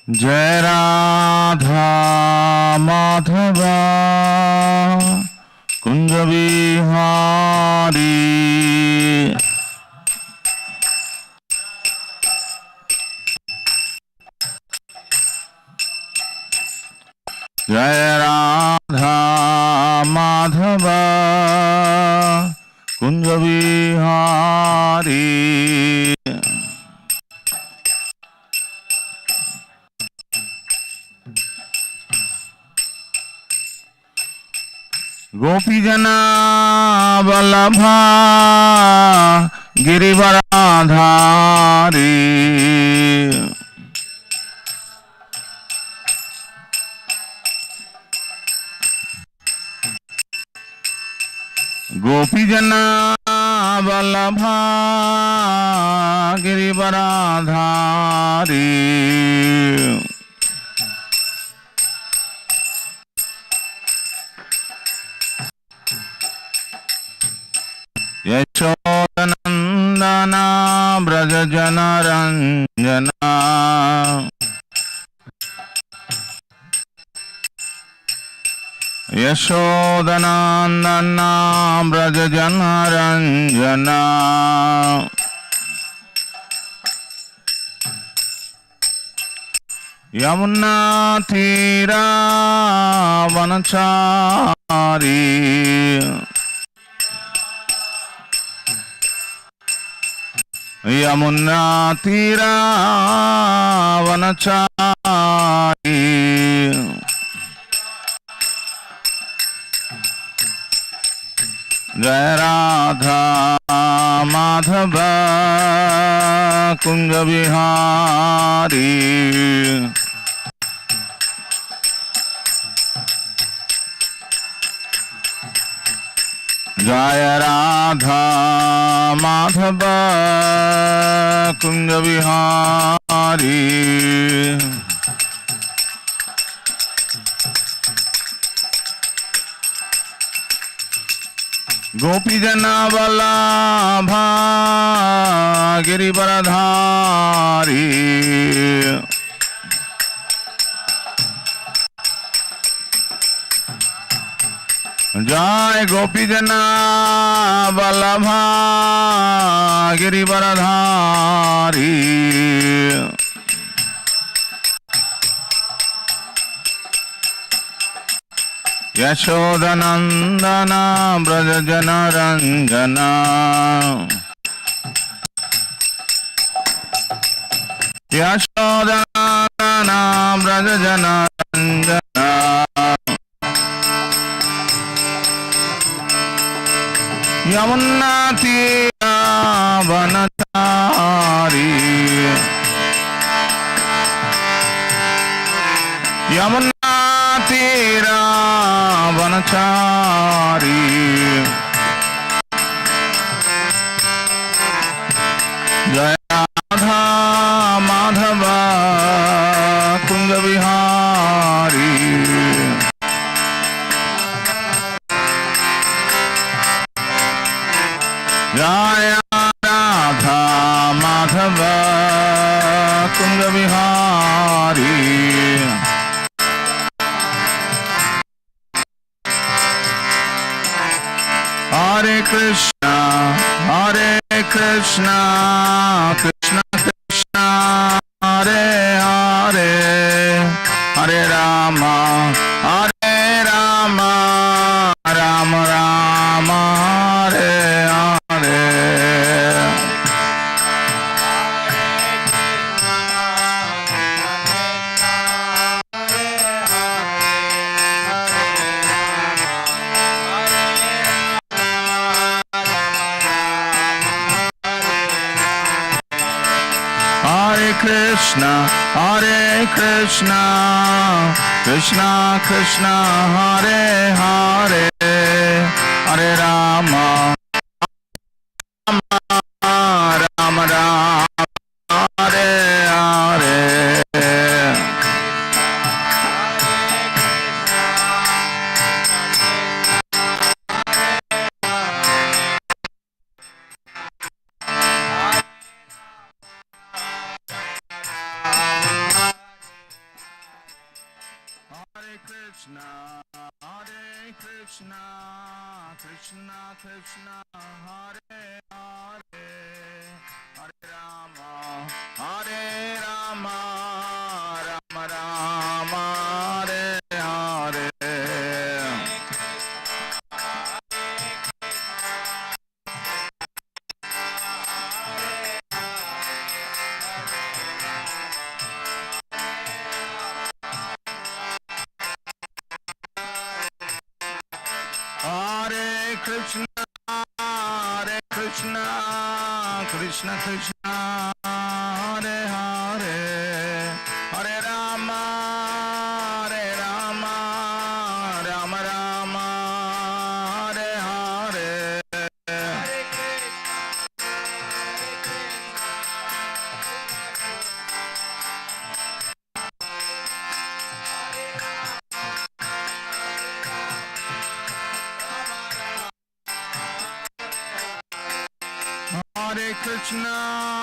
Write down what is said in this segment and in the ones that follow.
जय राधा माधवा कुंज बिहारी। जय राधा माधवा कुंज बिहारी। गोपी जना वल्लभा गिरिवराधारी। गोपी जना वल्लभा गिरिवराधारी। यशोदनंदना ब्रज जन रंजना। यशोदनंदना ब्रज जन रंजना। यमुना तीरा वनचारी। यमुना तीरा वनचारी। जय राधा माधव कुंज बिहारी। जय राधा माधव कुंज बिहारी। गोपी जना वल्लभा गिरिवरधारी। जय गोपी जना वल्लभा गिरिवरधारी। यशोदनंदना ब्रज जन रंजना। यशोदनंदना ब्रज जन रंजना। यमुना तीरा वनचारी। यमुना तीरा वनचारी। जय राधा माधव कुंज बिहारी। जय राधा माधव कुंज बिहारी। हरे कृष्णा कृष्णा कृष्णा हरे हरे। हरे Ram Ram Ram Hare Hare. Hare Krishna Krishna Krishna Hare Hare Hare Rama Rama Rama Hare Hare. Krishna Hare Hare Hare Rama Hare Rama Rama Rama Hare Hare Hare Krishna Krishna Krishna Hare Hare Hare Rama Rama Rama Hare Hare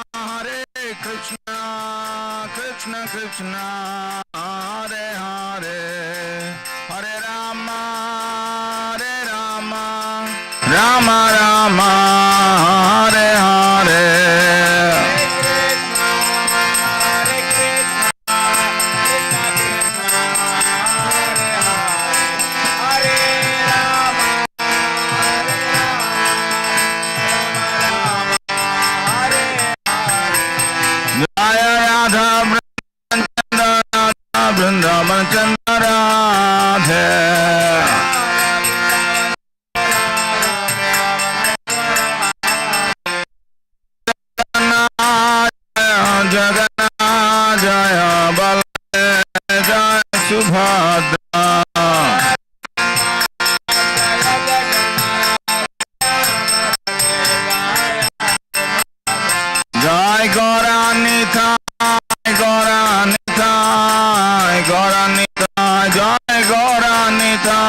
Hare Krishna Krishna Krishna Hare Hare Hare Rama Rama Rama Hare Hare Vrindavan Chandra Radhe Jagannath Jaya Baladev Jaya Subhadra Jai Gauranitha Gauranitha Jai Gauranitha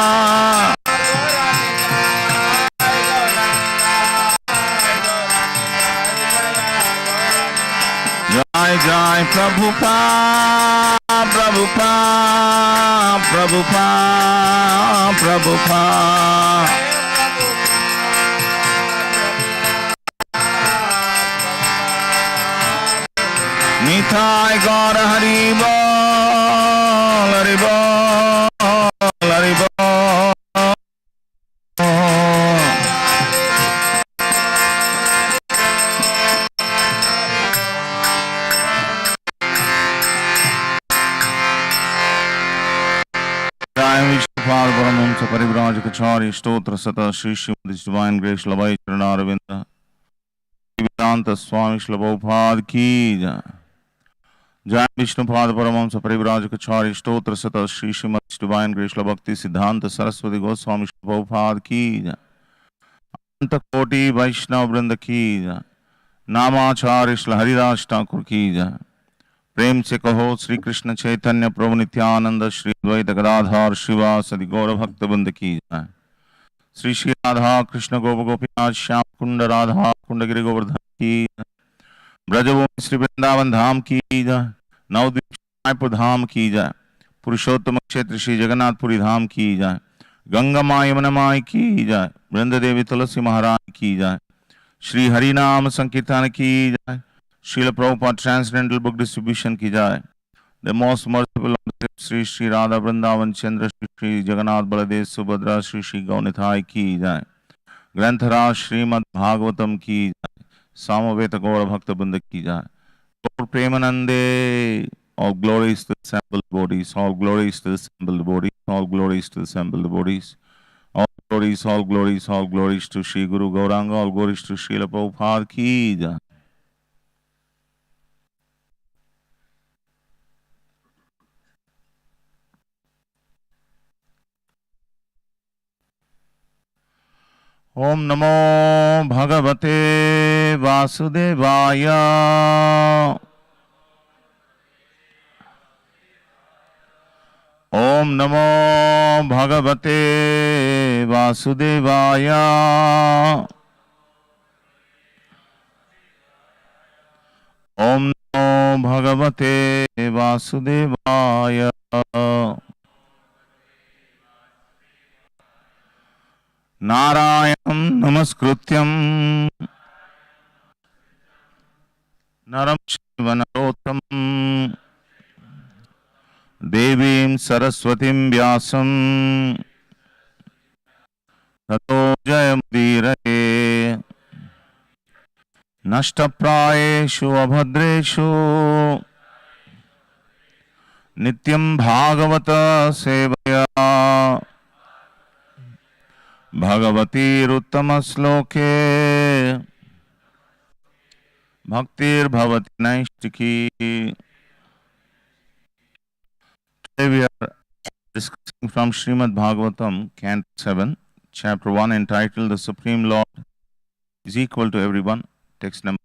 Jai Jai Prabhupada Prabhupada Prabhupada Prabhupada Nitai Gaura Haribol Haribol Haribol Jai Vishnupada Paramahamsa Parivrajakacharya Stotra Sata Shri Srimad Divine Grace Labai Charanaravinda Vedanta Swami Shri Prabhupada Ki Jai Jai Vishnupada Paramahamsa Parivrajakacharya Stotra Sata Shri Srimad Divine Grace Bhakti Siddhanta Saraswati Goswami Shri Prabhupada Ki Jai Anta Koti Vaishnava Vrinda Ki Jai Namacharya Shri Haridas Thakur Ki Jai प्रेम से कहो श्री कृष्ण चैतन्य प्रभु नित्यानंद श्री द्वैत गदाधर शिवासदि गौर भक्त वृंद की जाए श्री श्री राधा कृष्ण गोप गोपीनाथ श्याम कुंड राधा कुंड गिरि गोवर्धन की ब्रजभूमि श्री वृंदावन धाम की जाए नवद्वीप मायपुर धाम की जाए पुरुषोत्तम क्षेत्र श्री जगन्नाथपुरी धाम की जाए गंगा माँ यमुना माँ की जाए वृंद देवी तुलसी महाराज की जाए श्री हरि नाम संकीर्तन की जाए Srila Prabhupada Transcendental Book Distribution की जाए The most merciful Sri Sri Radha Vrindavan Chandra Sri Jagannath Baladev Subhadra Sri Sri Gaunithai की जाए ग्रंथराज श्रीमद् भागवतम की जाए सामवेद गौर भक्त बंद की जाए Lord Premanande all glories to the assembled bodies all glories to the assembled bodies all glories to the assembled bodies all glories all glories all glories to Sri Guru Gauranga all glories to Srila Prabhupada की जाए ओम नमो भगवते वासुदेवाय ओम नमो भगवते वासुदेवाय ओम नमो भगवते वासुदेवाय नारायणं नमस्कृत्यं नरं चैव नरोत्तमं देवीं सरस्वतीं व्यासं ततो जयमुदीरये। नष्टप्रायेषु अभद्रेषु नित्यं भागवत सेवया भगवतीरुत्तमश्लोके भक्तिर्भवति नैष्टिकी. Today we are discussing from Srimad Bhagavatam, Canto 7, Chapter 1, entitled The Supreme Lord is Equal to Everyone. Text number.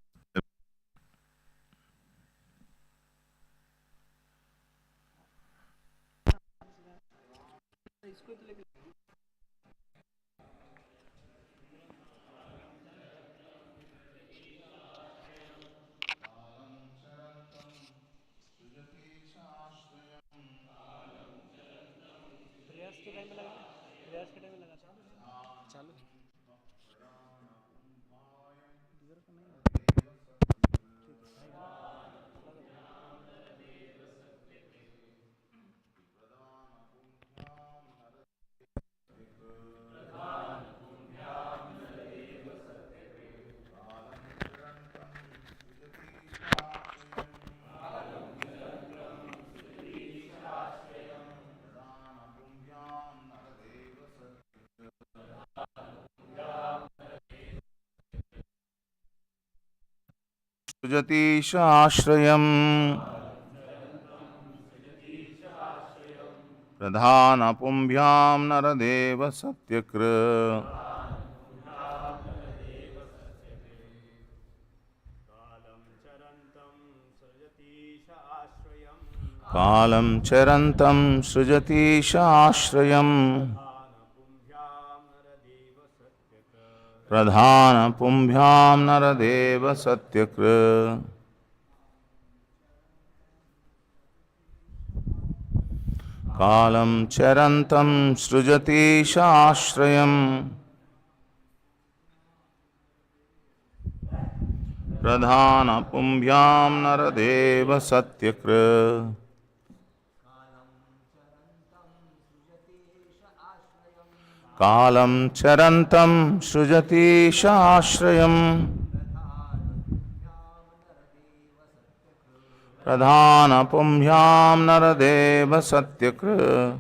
Sujatishashrayam Pradhanapumbyam Naradeva Satyakra Kalam Charantam Sujatishashrayam Pradhanapumbyam Naradeva Satyakra Kalam Charantam Srijatishashrayam Pradhanapumbyam Naradeva Satyakra Kalam Charantam Srijatishashrayam Pradhanapumbyam Naradeva Satyakra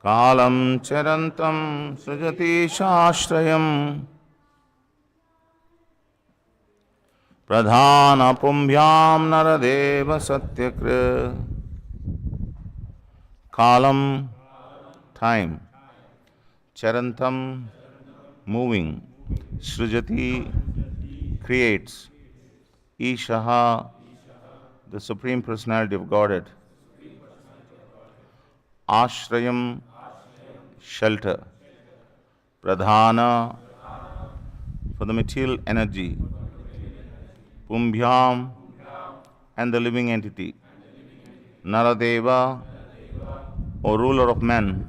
Kalam Charantam Sujatishashrayam Pradhanapumbyam Naradeva Satyakra. Kalam, time. Charantam, moving. Srijati, creates. Ishaha, the Supreme Personality of Godhead. Ashrayam, shelter. Pradhana, for the material energy. Pumbhyam, and the living entity. Naradeva, O ruler of men.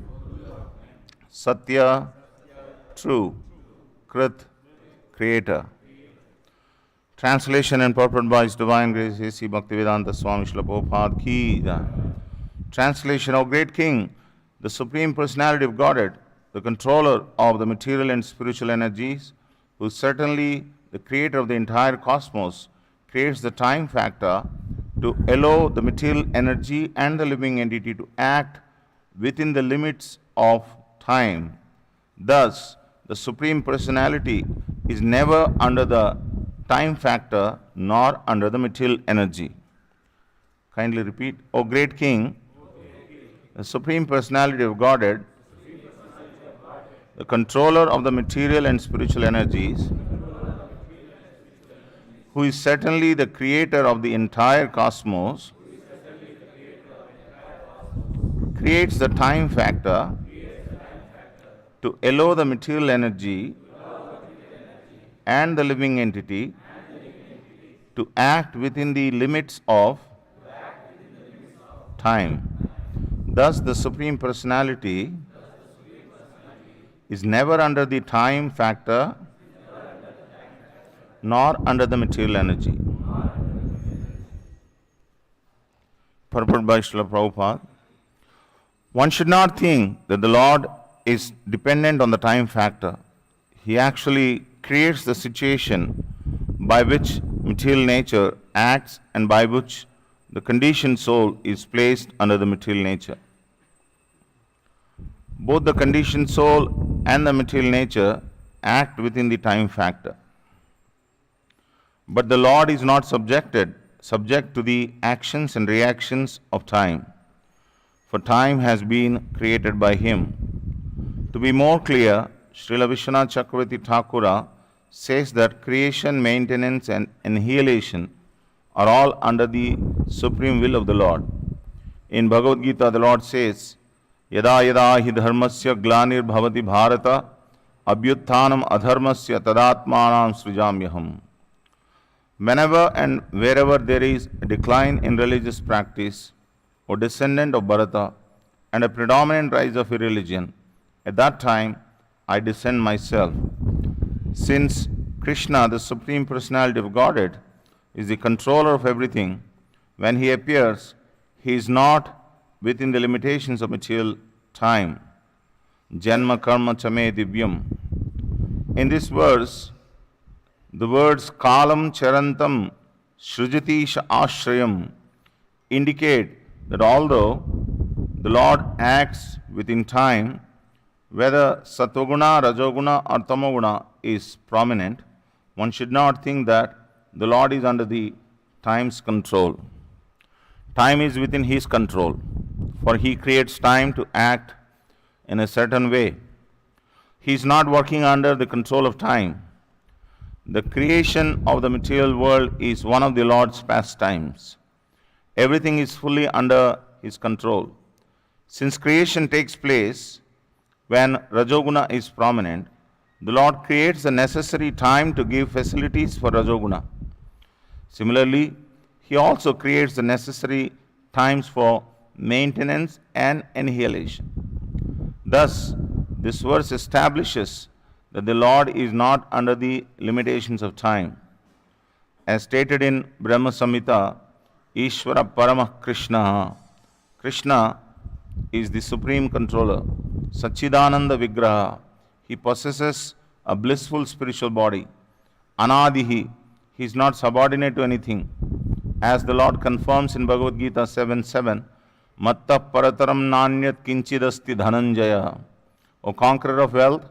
Satya, true. Krit, creator. Translation and purport by His Divine Grace A.C. Bhaktivedanta Swami Srila Prabhupada Ki Jai. Translation: O great King, the Supreme Personality of Godhead, the controller of the material and spiritual energies, who is certainly the creator of the entire cosmos, creates the time factor to allow the material energy and the living entity to act within the limits of time. Thus, the Supreme Personality is never under the time factor nor under the material energy. Kindly repeat. O great King, the Supreme Personality of Godhead, the controller of the material and spiritual energies, who is certainly the creator of the entire cosmos, creates the time factor to allow the material energy and the living entity to act within the limits of time. Thus, the Supreme Personality is never under the time factor nor under the material energy. Purport by Srila Prabhupada. One should not think that the Lord is dependent on the time factor. He actually creates the situation by which material nature acts and by which the conditioned soul is placed under the material nature. Both the conditioned soul and the material nature act within the time factor. But the Lord is not subject to the actions and reactions of time, for time has been created by Him. To be more clear, Srila Vishwanath Chakravarti Thakura says that creation, maintenance and annihilation are all under the supreme will of the Lord. In Bhagavad Gita, the Lord says, Yada yada hi dharmasya glanir bhavati bharata abhyutthanam adharmasya tadatmanam srijamyaham. Whenever and wherever there is a decline in religious practice or descendant of Bharata and a predominant rise of irreligion, at that time I descend myself. Since Krishna, the Supreme Personality of Godhead, is the controller of everything, when He appears, He is not within the limitations of material time. Janma karma chame divyam. In this verse, the words kalam charantam shrujati ashrayam indicate that although the Lord acts within time, whether satoguna, rajoguna or tamoguna is prominent, one should not think that the Lord is under the time's control. Time is within His control, for He creates time to act in a certain way. He is not working under the control of time. The creation of the material world is one of the Lord's pastimes. Everything is fully under His control. Since creation takes place when Rajoguna is prominent, the Lord creates the necessary time to give facilities for Rajoguna. Similarly, He also creates the necessary times for maintenance and annihilation. Thus, this verse establishes that the Lord is not under the limitations of time. As stated in Brahma Samhita, Ishvara Paramah Krishna. Krishna is the supreme controller. Sachidananda Vigraha. He possesses a blissful spiritual body. Anadihi. He is not subordinate to anything. As the Lord confirms in Bhagavad Gita 7:7, Matta Parataram Nanyat Kinchidasti Dhananjaya. O conqueror of wealth,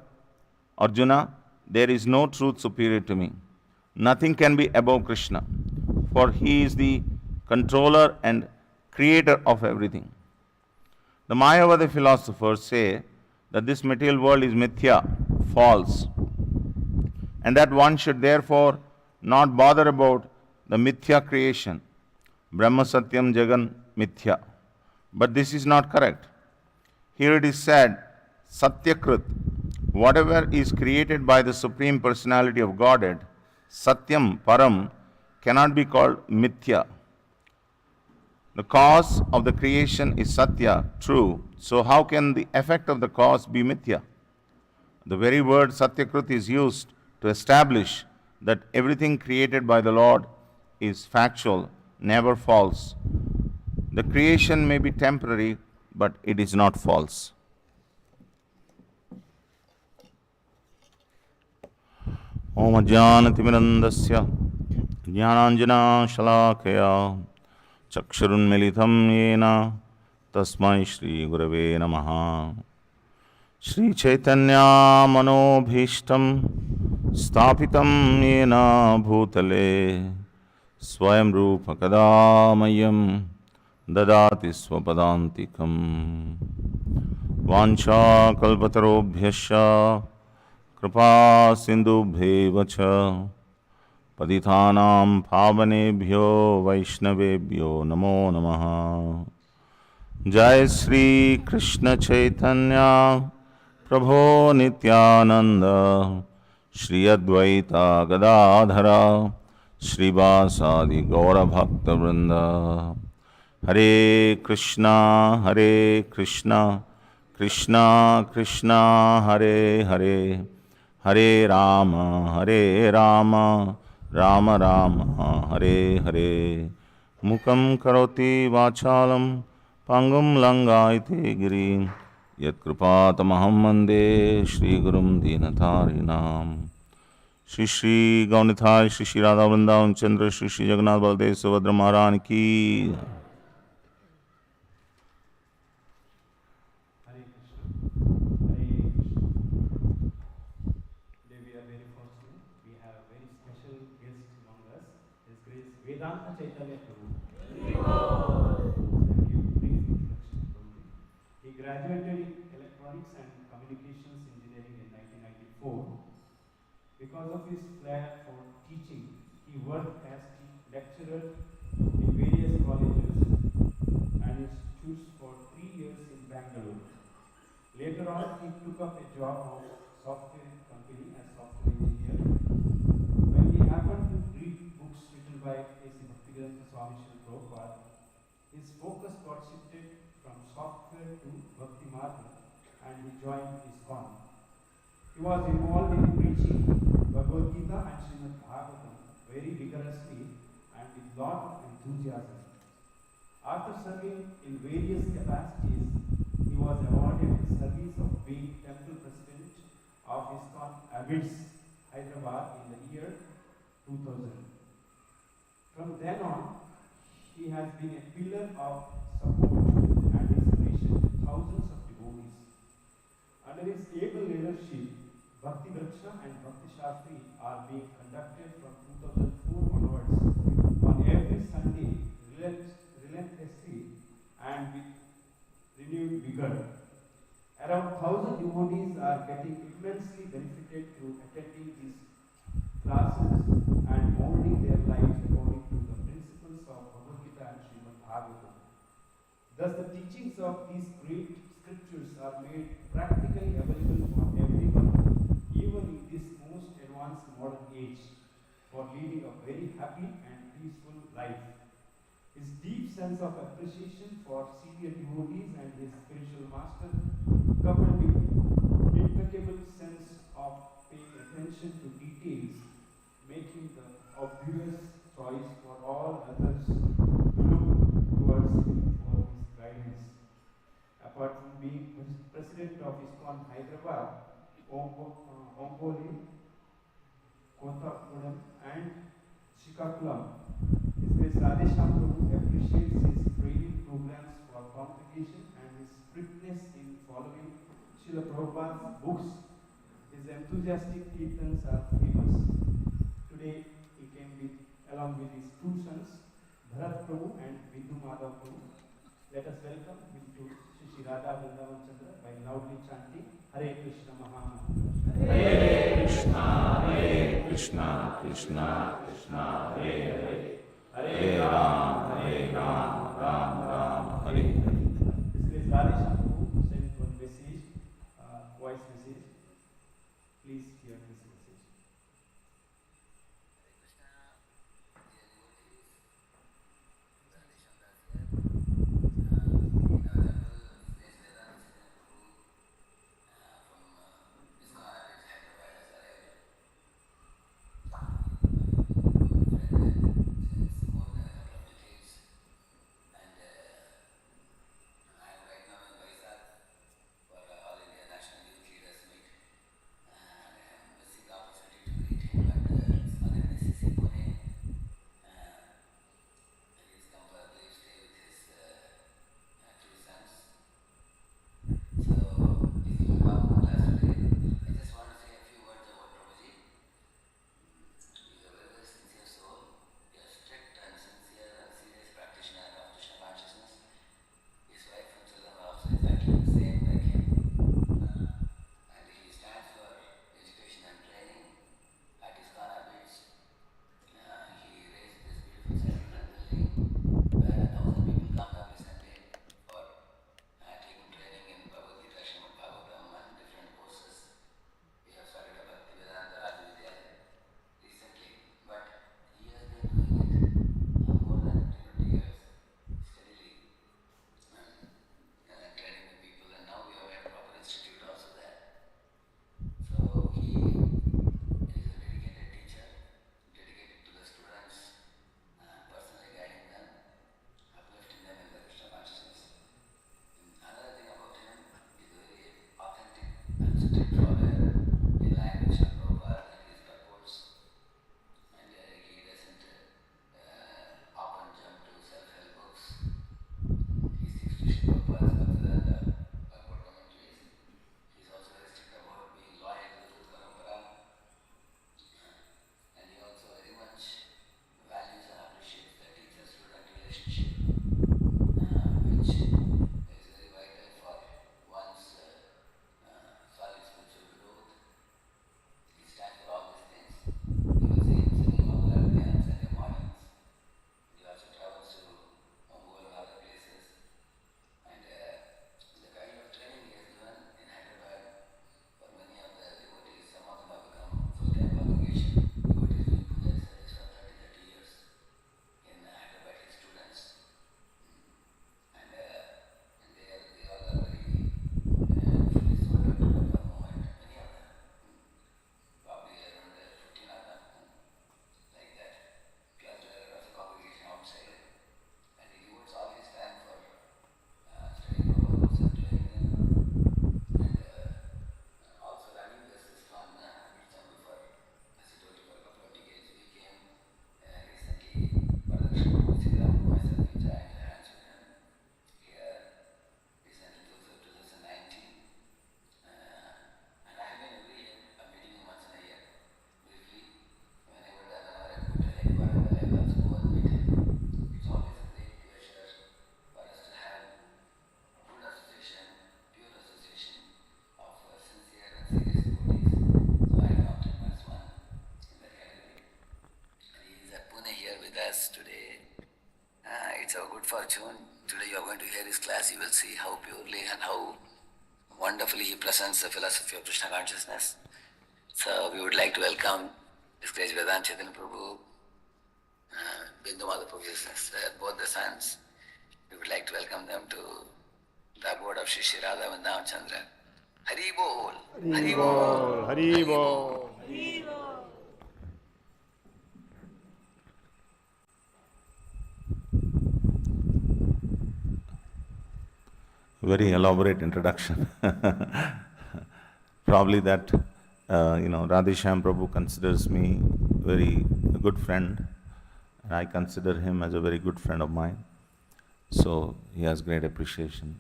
Arjuna, there is no truth superior to me. Nothing can be above Krishna, for He is the controller and creator of everything. The Mayavada philosophers say that this material world is mithya, false, and that one should therefore not bother about the mithya creation. Brahma Satyam Jagan Mithya. But this is not correct. Here it is said, Satyakrit, whatever is created by the Supreme Personality of Godhead, Satyam, Param, cannot be called Mithya. The cause of the creation is Satya, true. So how can the effect of the cause be Mithya? The very word Satyakrit is used to establish that everything created by the Lord is factual, never false. The creation may be temporary, but it is not false. Om Ajnanatimidandasya Jnananjana Shalakaya Chakshurunmilitam Yena Tasmai Shri Gurave Namaha. Shri Chaitanya Manobhishtam Stapitam Yena Bhutale Swayam Rupa Kadamayam Dadati Swapadantikam Vancha Kalpatarobhyasya Kripa Sindhubhyevacha Padithanam Pavanebhyo Vaishnavebhyo Namo Namaha. Jai Sri Krishna Chaitanya Prabhu Nityananda Shri Advaita Gadadhara Shri Vasadi Gaura Bhakta Vrinda. Hare Krishna Krishna Krishna Hare Hare, Hare Rama, Rama Rama, Hare Hare. Mukam karoti vachalam, pangum langaite girim, yat kripatamaham mande, Shri Gurum Dinatarinam. Shri Shri Gaunithai, Shri Shri Radha Vrindavan Chandra, Shri Shri Jagannath Baladev Subhadra Maharani ki. Hare Krishna. Hare Krishna. Today we are very fortunate. We have a very special guest among us. His grace Vedanta Chaitanya Prabhu. I'll give a brief introduction to Prabhu. He graduated in Electronics and Communications Engineering in 1994. Because of his flair for teaching, he worked as lecturer in various colleges and institutes for 3 years in Bangalore. Later on, he took up a job of software company as software engineer. When he happened to read books written by A.C. Bhaktivedanta Swami Srila Prabhupada, his focus got shifted from software to Bhakti Marga and he joined ISKCON. He was involved in preaching Bhagavad Gita and Srimad Bhagavatam very vigorously and with lot of enthusiasm. After serving in various capacities, he was awarded the service of being temple president of ISKCON Abids, Hyderabad in the year 2000. From then on, he has been a pillar of support and inspiration to thousands of devotees. Under his able leadership, Bhakti Vriksha and Bhakti Shastri are being conducted from 2004 onwards on every Sunday relentlessly and with renewed vigor. Around 1,000 devotees are getting immensely benefited through attending these classes and molding their lives according to the principles of Bhagavad Gita and Srimad Bhagavatam. Thus, the teachings of these great scriptures are made practically available for everyone, even in this most advanced modern age, for leading a very happy and peaceful life. His deep sense of appreciation for senior devotees and his spiritual master, coupled with impeccable sense of paying attention to details, make him the obvious choice for all others to look towards him for his guidance. Apart from being president of ISKCON Hyderabad, Omboli, Kothapudam and Srikakulam, His Grace Radhesham Prabhu appreciates his training programs for congregation and his strictness in following Srila Prabhupada's books. His enthusiastic kirtans are famous. Today he came along with his two sons, Bharat Prabhu and Vidhu Madhav Prabhu. Let us welcome him to Shri Radha Vrindavan Chandra by loudly chanting Hare Krishna Mahamantra. Hare Krishna, Krishna Krishna, Hare Hare, Hare Rama, Rama Rama, Hare Hare. His Grace Radhesham Prabhu sent one message, voice message. Please hear this message. And fortune. Today you are going to hear his class. You will see how purely and how wonderfully he presents the philosophy of Krishna consciousness. So we would like to welcome His Grace Vedanta Chaitanya Prabhu, Bindu Mother Prabhu, both the sons. We would like to welcome them to the abode of Shri Shri Radha Vrindavan Chandra. Hari Bol! Hari Bol! Hari Bol! Very elaborate introduction. Probably that, Radhesham Prabhu considers me a good friend, and I consider him as a very good friend of mine. So he has great appreciation.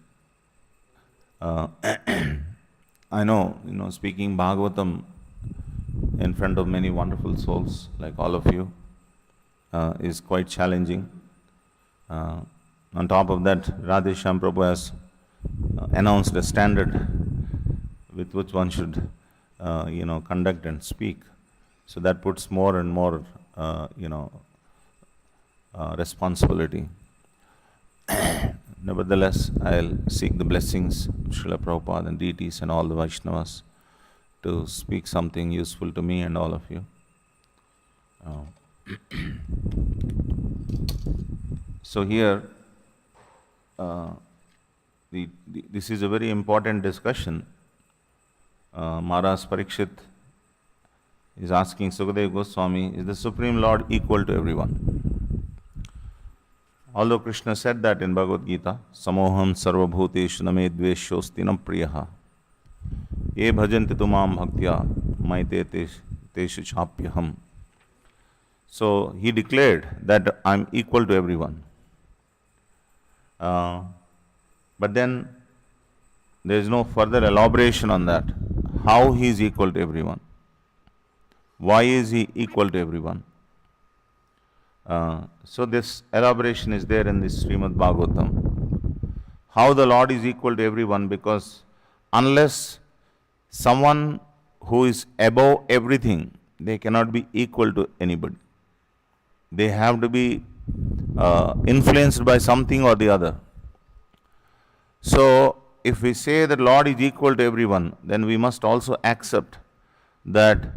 I know, speaking Bhagavatam in front of many wonderful souls like all of you is quite challenging. On top of that, Radhesham Prabhu has announced a standard with which one should, conduct and speak. So that puts more and more, responsibility. Nevertheless, I'll seek the blessings of Srila Prabhupada and deities and all the Vaishnavas to speak something useful to me and all of you. So here, this is a very important discussion. Maharaj Parikshit is asking Sukadeva Goswami, is the Supreme Lord equal to everyone? Although Krishna said that in Bhagavad Gita, Samoham sarvabhuteshu name dveshosti nam priyaha ye bhajanti tumam bhaktya maite teshu chapyaham. So he declared that I am equal to everyone. But then there is no further elaboration on that. How he is equal to everyone? Why is he equal to everyone? So this elaboration is there in this Srimad Bhagavatam. How the Lord is equal to everyone, because unless someone who is above everything, they cannot be equal to anybody. They have to be influenced by something or the other. So if we say that Lord is equal to everyone, then we must also accept that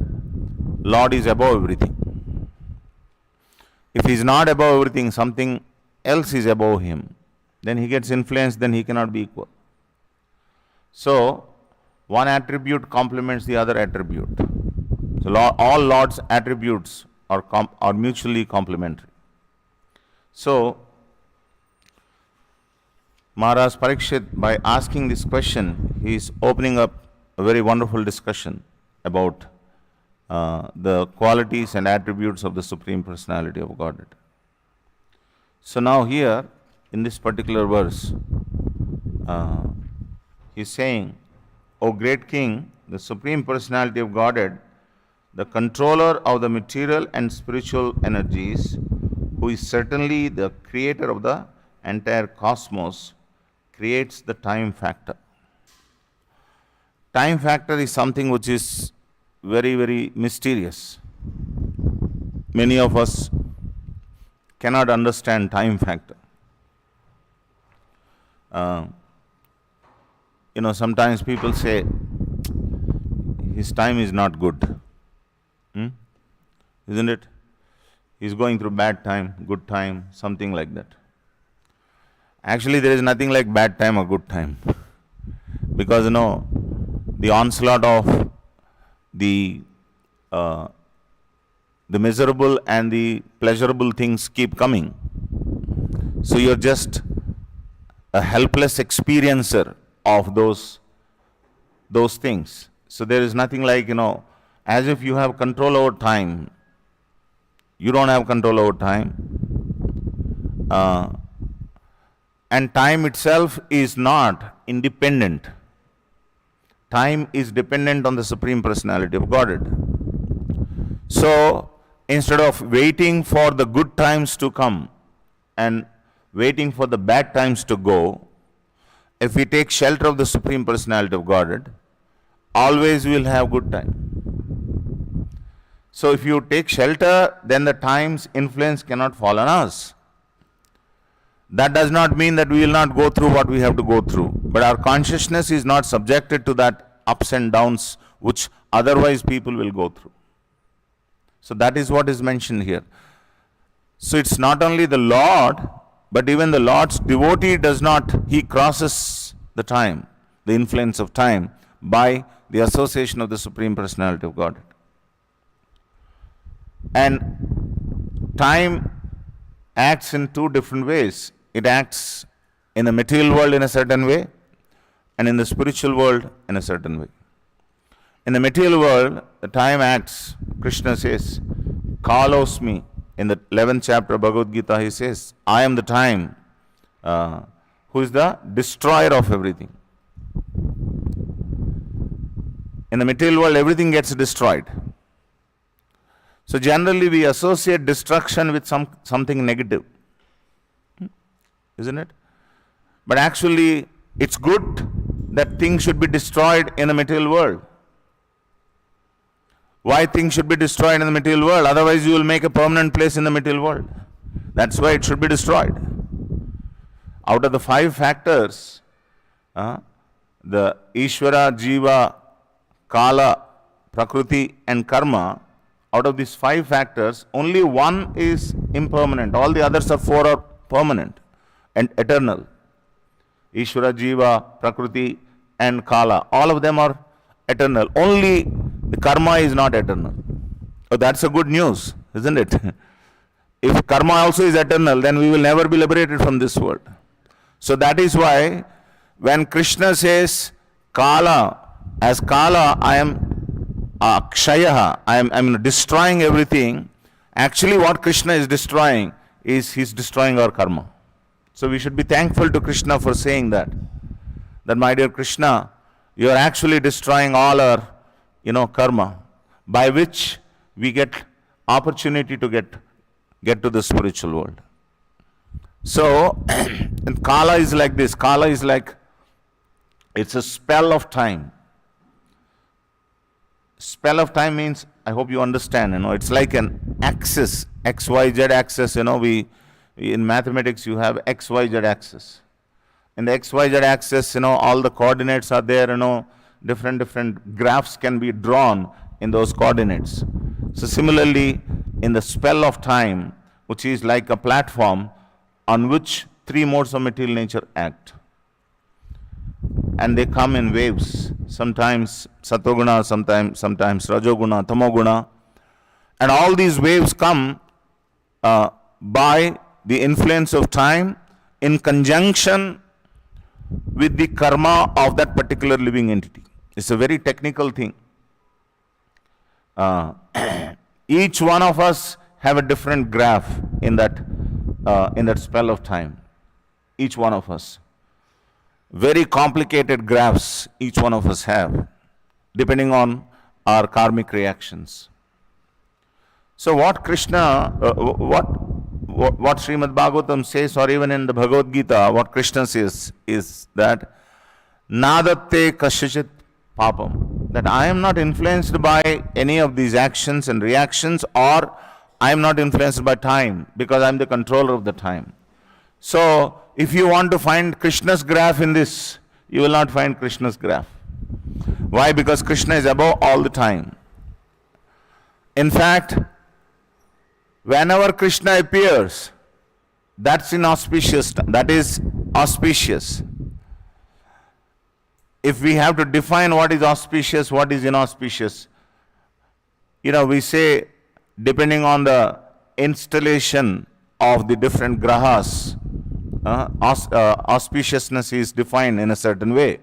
Lord is above everything. If he is not above everything, something else is above him, then he gets influenced, then he cannot be equal. So one attribute complements the other attribute. So all Lord's attributes are mutually complementary. So Maharaj Parikshit, by asking this question, he is opening up a very wonderful discussion about the qualities and attributes of the Supreme Personality of Godhead. So now here, in this particular verse, he is saying, O great King, the Supreme Personality of Godhead, the controller of the material and spiritual energies, who is certainly the creator of the entire cosmos, creates the time factor. Time factor is something which is very, very mysterious. Many of us cannot understand time factor. Sometimes people say, his time is not good. Isn't it? He's going through bad time, good time, something like that. Actually, there is nothing like bad time or good time. Because, the onslaught of the miserable and the pleasurable things keep coming. So you're just a helpless experiencer of those things. So there is nothing like, as if you have control over time. You don't have control over time. And time itself is not independent. Time is dependent on the Supreme Personality of Godhead. So instead of waiting for the good times to come and waiting for the bad times to go, if we take shelter of the Supreme Personality of Godhead, always we will have good time. So if you take shelter, then the time's influence cannot fall on us. That does not mean that we will not go through what we have to go through. But our consciousness is not subjected to that ups and downs which otherwise people will go through. So that is what is mentioned here. So it's not only the Lord, but even the Lord's devotee does not, he crosses the time, the influence of time, by the association of the Supreme Personality of Godhead. And time acts in two different ways. It acts in the material world in a certain way, and in the spiritual world in a certain way. In the material world, the time acts, Krishna says, Kalosmi. In the 11th chapter of Bhagavad Gita, he says, I am the time, who is the destroyer of everything. In the material world, everything gets destroyed. So generally we associate destruction with something negative, isn't it? But actually it's good that things should be destroyed in the material world. Why things should be destroyed in the material world? Otherwise you will make a permanent place in the material world. That's why it should be destroyed. Out of the 5 factors, the Ishvara, Jiva, Kala, Prakriti and Karma, out of these 5 factors, only one is impermanent. All the others are 4 are permanent and eternal. Ishvara, Jiva, Prakriti and Kala, all of them are eternal. Only the karma is not eternal. Oh, that's a good news, isn't it? If karma also is eternal, then we will never be liberated from this world. So that is why when Krishna says, Kala, as Kala, I am Kshayaha, I am destroying everything. Actually what Krishna is destroying is he's destroying our karma. So we should be thankful to Krishna for saying that. That my dear Krishna, you are actually destroying all our karma, by which we get opportunity to get to the spiritual world. So, and Kala is like this. Kala is like, it's a spell of time. Spell of time means, I hope you understand, it's like an axis, X, Y, Z axis, we in mathematics you have X, Y, Z axis. In the X, Y, Z axis, all the coordinates are there, different graphs can be drawn in those coordinates. So similarly, in the spell of time, which is like a platform on which 3 modes of material nature act. And they come in waves, sometimes satoguna, sometimes rajoguna, tamoguna. And all these waves come by the influence of time in conjunction with the karma of that particular living entity. It's a very technical thing. Each one of us have a different graph in that spell of time. Each one of us. Very complicated graphs each one of us have, depending on our karmic reactions. So what Krishna, what Srimad Bhagavatam says, or even in the Bhagavad Gita, what Krishna says is that nadatte kasyachit papam, that I am not influenced by any of these actions and reactions, or I am not influenced by time, because I am the controller of the time. So if you want to find Krishna's graph in this, you will not find Krishna's graph. Why? Because Krishna is above all the time. In fact, whenever Krishna appears, that's inauspicious. That is auspicious. If we have to define what is auspicious, what is inauspicious, we say, depending on the installation of the different grahas, auspiciousness is defined in a certain way.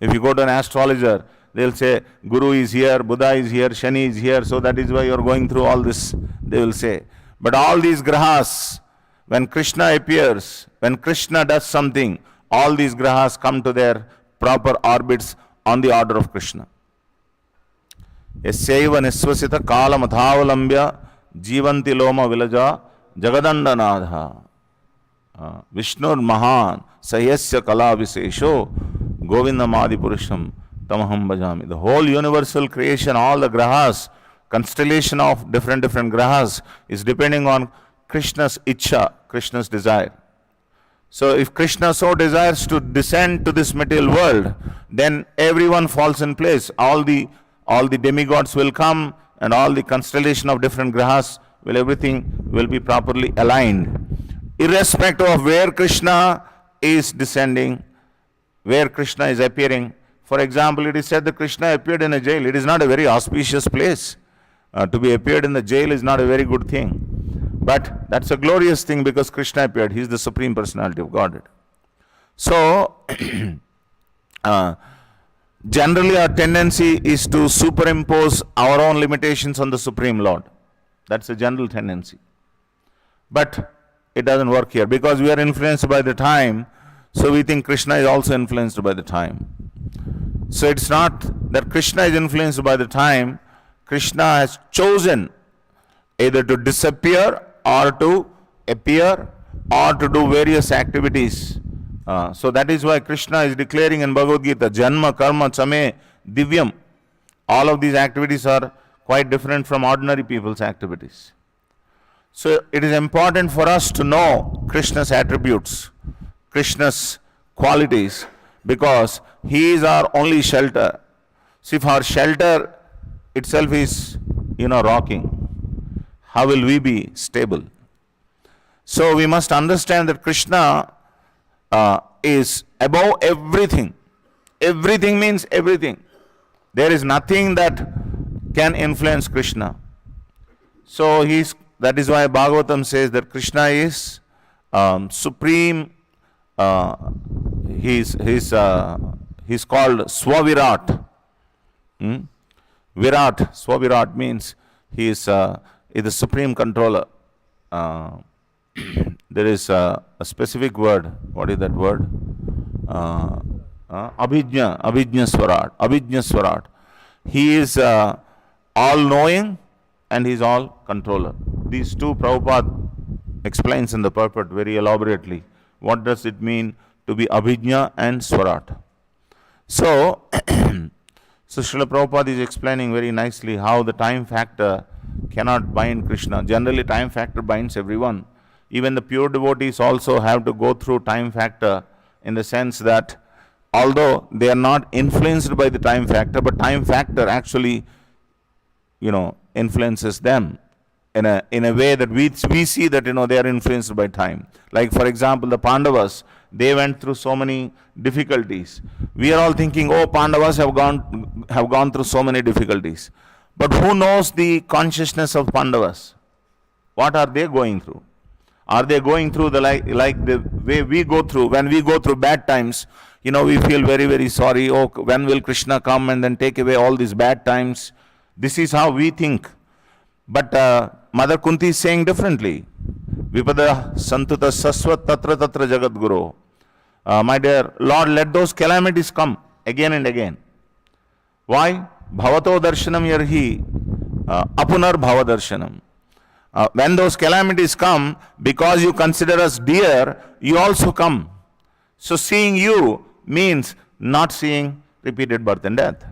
If you go to an astrologer, they'll say, Guru is here, Buddha is here, Shani is here, so that is why you're going through all this, they will say. But all these grahas, when Krishna appears, when Krishna does something, all these grahas come to their proper orbits on the order of Krishna. Yasyaiva nisvasita kala mathavalambya jivanti loma vilaja jagadandanadha Vishnur mahan sayasya kala visesho govindamadi purusham tamaham bhajami. The whole universal creation, all the grahas, constellation of different grahas is depending on Krishna's ichcha, Krishna's desire. So if Krishna so desires to descend to this material world, then everyone falls in place. All the demigods will come, and all the constellation of different grahas will, everything will be properly aligned. Irrespective of where Krishna is descending, where Krishna is appearing. For example, it is said that Krishna appeared in a jail. It is not a very auspicious place. To be appeared in the jail is not a very good thing. But that's a glorious thing because Krishna appeared. He is the Supreme Personality of Godhead. So, generally our tendency is to superimpose our own limitations on the Supreme Lord. That's a general tendency. But it doesn't work here because we are influenced by the time, so we think Krishna is also influenced by the time. So it's not that Krishna is influenced by the time. Krishna has chosen either to disappear or to appear or to do various activities. So that is why Krishna is declaring in Bhagavad Gita, Janma, Karma, Chame, Divyam. All of these activities are quite different from ordinary people's activities. So it is important for us to know Krishna's attributes, Krishna's qualities, because He is our only shelter. See, if our shelter itself is, rocking, how will we be stable? So we must understand that Krishna is above everything. Everything means everything. There is nothing that can influence Krishna. So that is why Bhagavatam says that Krishna is supreme. He's called Swavirat. Virat, Swavirat means he is the supreme controller. There is a specific word. What is that word? Abhijna Swarat. Abhijna Swarat. He is all-knowing and he is all-controller. These two Prabhupada explains in the purport very elaborately. What does it mean to be Abhijna and Swarat? So, Srila Prabhupada is explaining very nicely how the time factor cannot bind Krishna. Generally, time factor binds everyone. Even the pure devotees also have to go through time factor, in the sense that although they are not influenced by the time factor, but time factor actually, influences them in a way that we see that they are influenced by time. Like, for example, the Pandavas, they went through so many difficulties. We are all thinking, oh, Pandavas have gone through so many difficulties. But who knows the consciousness of Pandavas? What are they going through? Are they going through like the way we go through? When we go through bad times, we feel very, very sorry. Oh, when will Krishna come and then take away all these bad times? This is how we think. But Mother Kunti is saying differently. Vipada santuta saswat tatra tatra jagat guru. My dear Lord, let those calamities come again and again. Why? Bhavato darshanam yarhi apunar bhava darshanam. When those calamities come, because you consider us dear, you also come. So seeing you means not seeing repeated birth and death.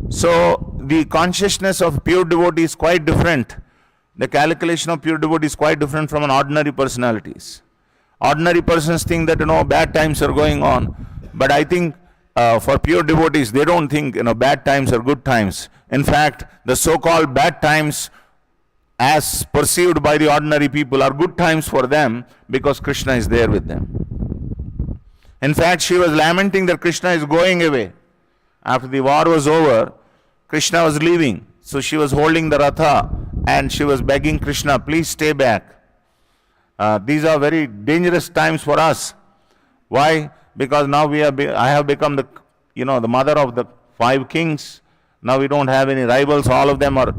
So the consciousness of pure devotee is quite different. The calculation of pure devotee is quite different from an ordinary personalities. Ordinary persons think that bad times are going on, but I think for pure devotees, they don't think bad times are good times. In fact, the so-called bad times, as perceived by the ordinary people, are good times for them because Krishna is there with them. In fact, she was lamenting that Krishna is going away. After the war was over, Krishna was leaving. So she was holding the Ratha and she was begging Krishna, please stay back. These are very dangerous times for us. Why? Because now I have become the mother of the 5 kings. Now we don't have any rivals. All of them are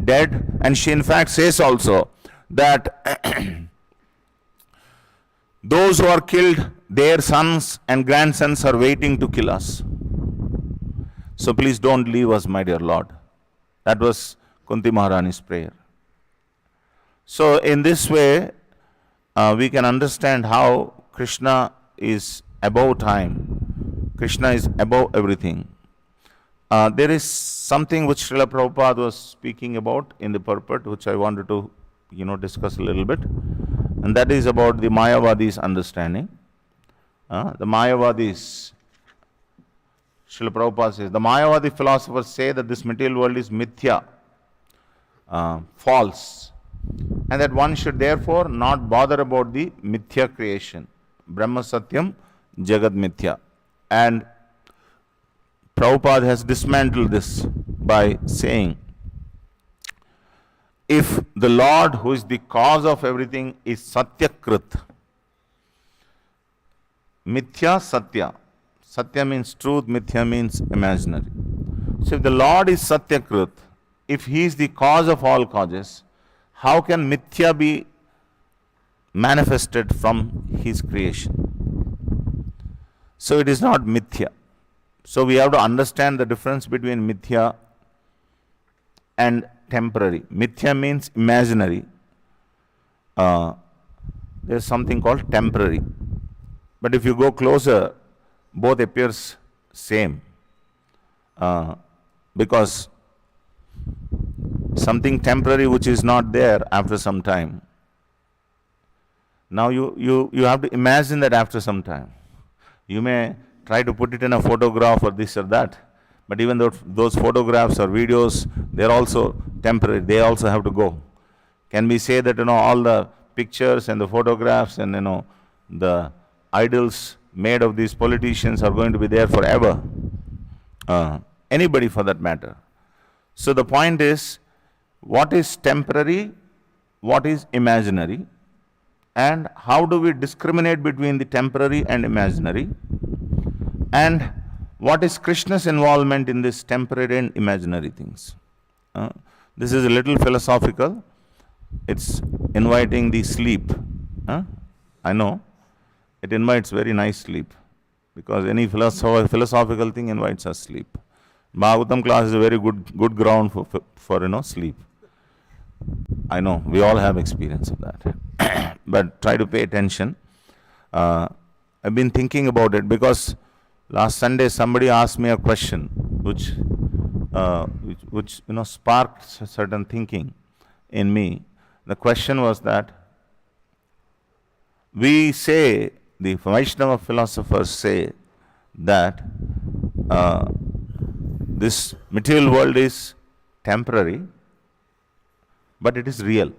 dead. And she in fact says also that those who are killed, their sons and grandsons are waiting to kill us. So please don't leave us, my dear Lord. That was Kunti Maharani's prayer. So in this way, we can understand how Krishna is above time. Krishna is above everything. There is something which Srila Prabhupada was speaking about in the purport, which I wanted to discuss a little bit. And that is about the Mayavadi's understanding. The Mayavadis, Srila Prabhupada says, the Mayavadi philosophers say that this material world is mithya, false, and that one should therefore not bother about the mithya creation. Brahma Satyam, Jagat Mithya. And Prabhupada has dismantled this by saying, if the Lord, who is the cause of everything, is Satyakrit, Mithya Satya. Satya means truth, Mithya means imaginary. So if the Lord is Satyakrit, if He is the cause of all causes, how can Mithya be manifested from His creation? So it is not Mithya. So we have to understand the difference between Mithya and temporary. Mithya means imaginary. There is something called temporary. But if you go closer, both appears same. Because something temporary which is not there after some time. Now you have to imagine that after some time. You may try to put it in a photograph or this or that, but even though those photographs or videos, they are also temporary. They also have to go. Can we say that all the pictures and the photographs and the idols made of these politicians are going to be there forever? Anybody for that matter. So the point is, what is temporary, what is imaginary, and how do we discriminate between the temporary and imaginary, and what is Krishna's involvement in this temporary and imaginary things. This is a little philosophical. It's inviting the sleep. I know it invites very nice sleep, because any philosophical thing invites us sleep. Bhagavatam class is a very good ground for sleep. I know we all have experience of that, but try to pay attention. I've been thinking about it because last Sunday somebody asked me a question which sparked certain thinking in me. The question was that we say, the Vaishnava philosophers say that this material world is temporary, but it is real.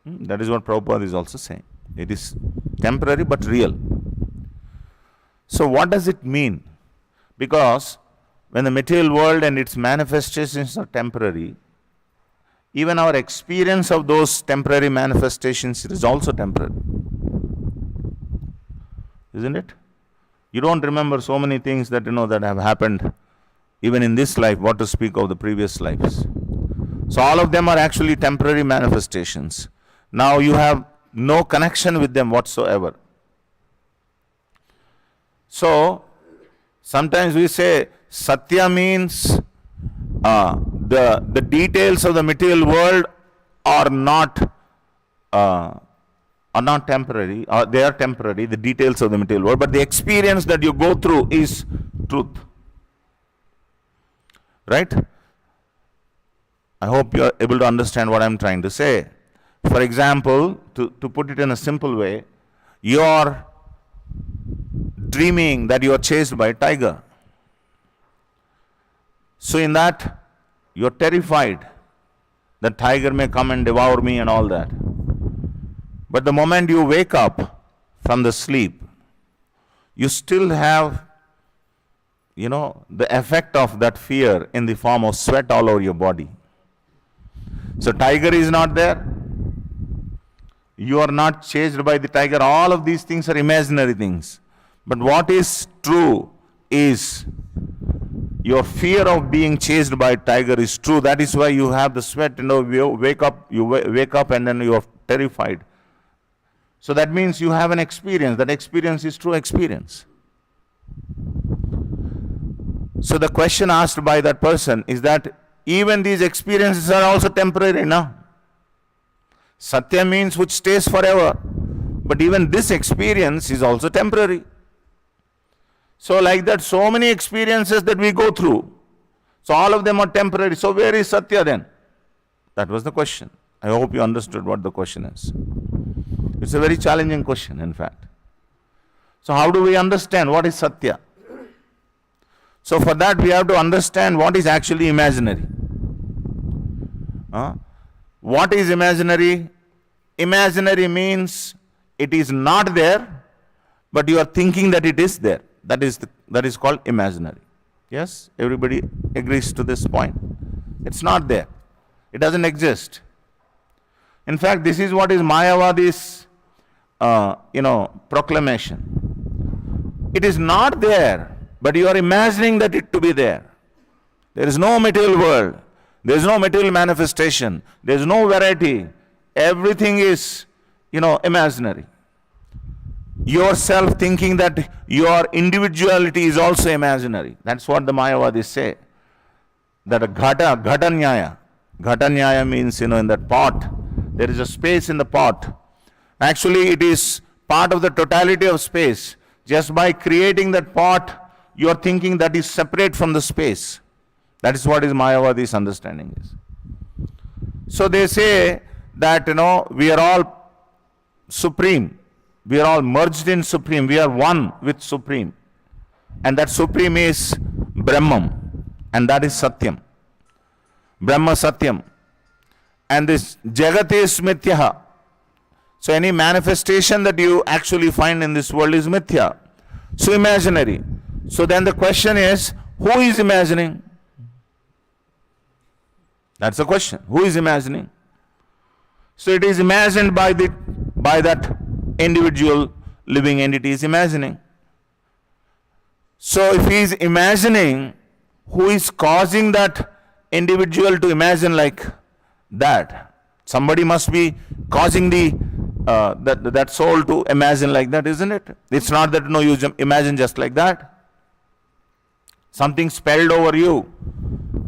That is what Prabhupada is also saying. It is temporary but real. So what does it mean? Because when the material world and its manifestations are temporary, even our experience of those temporary manifestations is also temporary. Isn't it? You don't remember so many things that that have happened even in this life, what to speak of the previous lives. So all of them are actually temporary manifestations. Now you have no connection with them whatsoever. So sometimes we say Satya means the details of the material world are not temporary. They are temporary, the details of the material world, but the experience that you go through is truth. Right? I hope you are able to understand what I am trying to say. For example, to put it in a simple way, you are dreaming that you are chased by a tiger. So in that, you are terrified that tiger may come and devour me and all that. But the moment you wake up from the sleep, you still have the effect of that fear in the form of sweat all over your body. So tiger is not there. You are not chased by the tiger. All of these things are imaginary things. But what is true is your fear of being chased by a tiger is true. That is why you have the sweat. You wake up and then you are terrified. So that means you have an experience. That experience is true experience. So the question asked by that person is that even these experiences are also temporary now. Satya means which stays forever. But even this experience is also temporary. So like that, so many experiences that we go through. So all of them are temporary. So where is Satya then? That was the question. I hope you understood what the question is. It's a very challenging question, in fact. So how do we understand what is Satya? So for that we have to understand what is actually imaginary. What is imaginary? Imaginary means it is not there, but you are thinking that it is there. That is called imaginary. Yes, everybody agrees to this point. It's not there. It doesn't exist. In fact, this is what is Mayavadi's proclamation. It is not there, but you are imagining that it to be there. There is no material world. There is no material manifestation. There is no variety. Everything is, imaginary. Yourself thinking that your individuality is also imaginary. That's what the Mayavadis say. That a ghatanyaya means, in that pot, there is a space in the pot. Actually, it is part of the totality of space. Just by creating that pot, you are thinking that is separate from the space. That is what is Mayavadi's understanding is. So they say that, we are all supreme. We are all merged in Supreme. We are one with Supreme. And that Supreme is Brahman. And that is Satyam. Brahma Satyam. And this Jagat is Mithya. So any manifestation that you actually find in this world is Mithya. So imaginary. So then the question is, who is imagining? That's the question. Who is imagining? So it is imagined by that individual living entity is imagining. So if he is imagining, who is causing that individual to imagine like that? Somebody must be causing that soul to imagine like that, isn't it? It's not that you imagine just like that. Something spelled over you.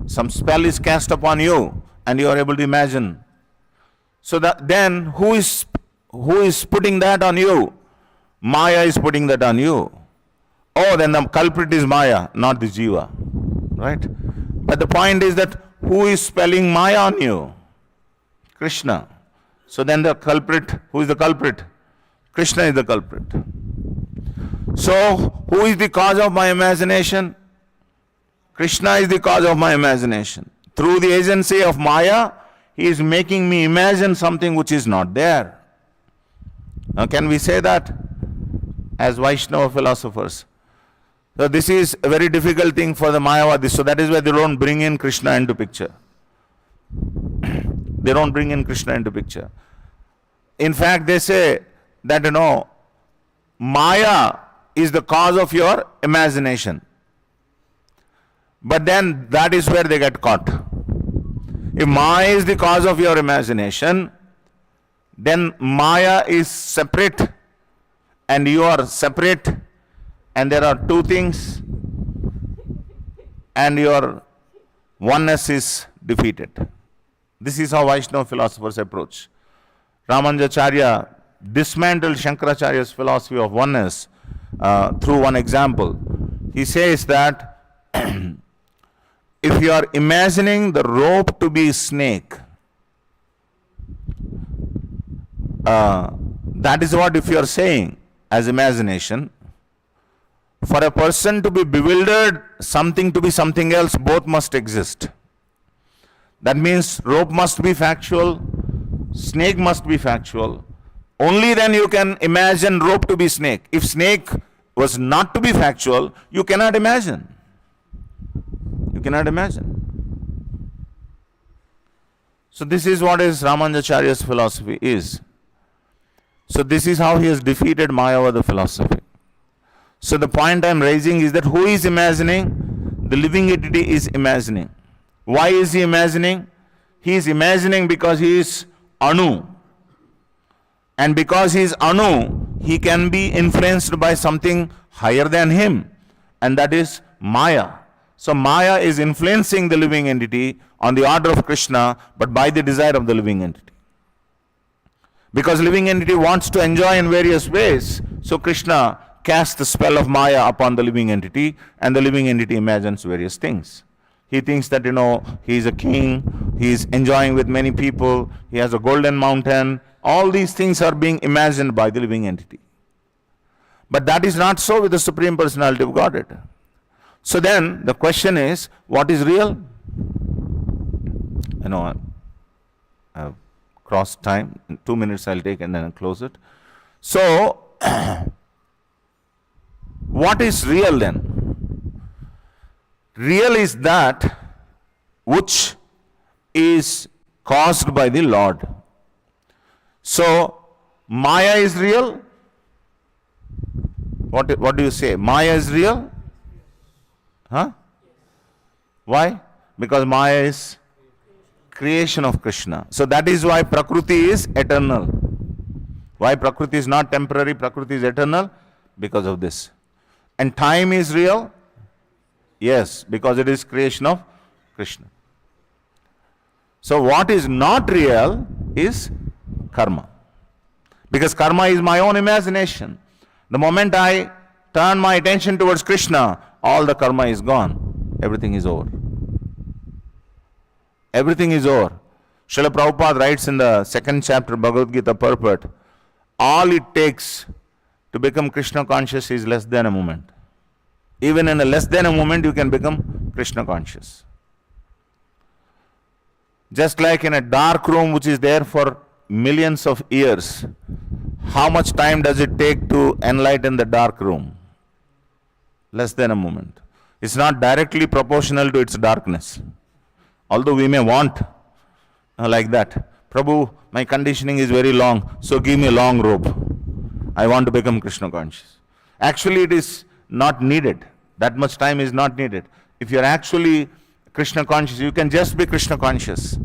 Some spell is cast upon you and you are able to imagine. So then who is putting that on you? Maya is putting that on you. Oh, then the culprit is Maya, not the Jiva. Right? But the point is that who is spelling Maya on you? Krishna. So then the culprit, who is the culprit? Krishna is the culprit. So who is the cause of my imagination? Krishna is the cause of my imagination. Through the agency of Maya, he is making me imagine something which is not there. Now can we say that as Vaishnava philosophers? So this is a very difficult thing for the Mayavadis. So that is why they don't bring in Krishna into picture. They don't bring in Krishna into picture. In fact, they say that, Maya is the cause of your imagination. But then that is where they get caught. If Maya is the cause of your imagination, then Maya is separate and you are separate, and there are two things, and your oneness is defeated. This is how Vaishnava philosophers approach. Ramanujacharya dismantled Shankaracharya's philosophy of oneness through one example. He says that if you are imagining the rope to be a snake, that is what if you are saying as imagination. For a person to be bewildered, something to be something else, both must exist. That means rope must be factual, snake must be factual. Only then you can imagine rope to be snake. If snake was not to be factual, you cannot imagine. You cannot imagine. So this is what is Ramanujacharya's philosophy is. So this is how he has defeated Mayavada philosophy. So the point I am raising is that who is imagining? The living entity is imagining. Why is he imagining? He is imagining because he is Anu. And because he is Anu, he can be influenced by something higher than him. And that is Maya. So Maya is influencing the living entity on the order of Krishna, but by the desire of the living entity. Because living entity wants to enjoy in various ways, so Krishna casts the spell of Maya upon the living entity, and the living entity imagines various things. He thinks that, he is a king, he is enjoying with many people, he has a golden mountain. All these things are being imagined by the living entity. But that is not so with the Supreme Personality of Godhead. So then the question is, what is real? I've crossed time. In 2 minutes I'll take and then I'll close it. So, what is real then? Real is that which is caused by the Lord. So, Maya is real. What do you say? Maya is real? Huh? Why? Because Maya is creation of Krishna. So that is why Prakriti is eternal. Why Prakriti is not temporary, Prakriti is eternal? Because of this. And time is real? Yes, because it is creation of Krishna. So what is not real is karma. Because karma is my own imagination. The moment I turn my attention towards Krishna, all the karma is gone. Everything is over. Everything is over. Srila Prabhupada writes in the 2nd chapter Bhagavad Gita purport, all it takes to become Krishna conscious is less than a moment. Even in a less than a moment you can become Krishna conscious. Just like in a dark room which is there for millions of years, how much time does it take to enlighten the dark room? Less than a moment. It's not directly proportional to its darkness. Although we may want like that. Prabhu, my conditioning is very long, so give me a long rope. I want to become Krishna conscious. Actually, it is not needed. That much time is not needed. If you are actually Krishna conscious, you can just be Krishna conscious.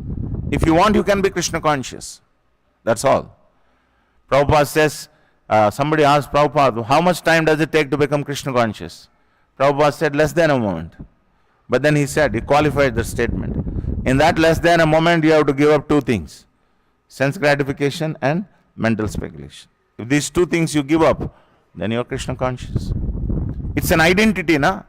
If you want, you can be Krishna conscious. That's all. Prabhupada says, somebody asked Prabhupada, how much time does it take to become Krishna conscious? Prabhupada said, less than a moment. But then he said, he qualified the statement. In that less than a moment, you have to give up 2 things. Sense gratification and mental speculation. If these 2 things you give up, then you are Krishna conscious. It's an identity, na?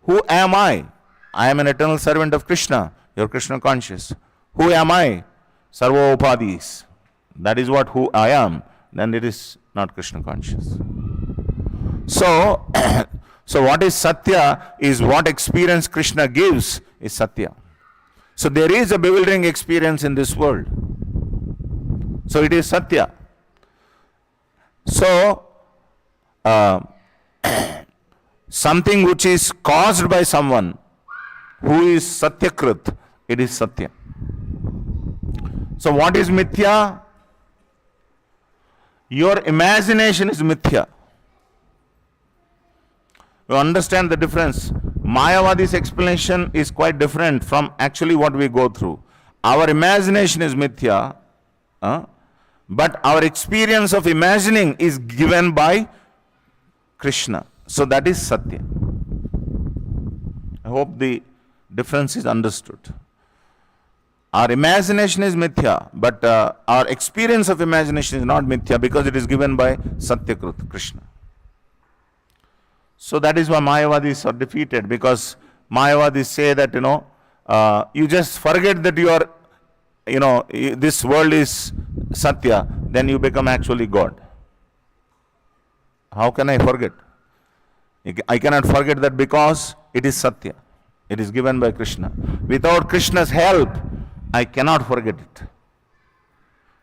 Who am I? I am an eternal servant of Krishna. You are Krishna conscious. Who am I? Sarva upadhis. That is what who I am. Then it is not Krishna conscious. So, so what is Satya is what experience Krishna gives is Satya. So there is a bewildering experience in this world. So it is Satya. So, something which is caused by someone who is Satyakrit, it is Satya. So what is Mithya? Your imagination is Mithya. You understand the difference? Mayavadi's explanation is quite different from actually what we go through. Our imagination is Mithya, but our experience of imagining is given by Krishna. So that is Satya. I hope the difference is understood. Our imagination is Mithya, but our experience of imagination is not Mithya because it is given by Satyakrit, Krishna. So that is why Mayavadis are defeated, because Mayavadis say that, you just forget that you are, this world is Satya, then you become actually God. How can I forget? I cannot forget that because it is Satya. It is given by Krishna. Without Krishna's help, I cannot forget it.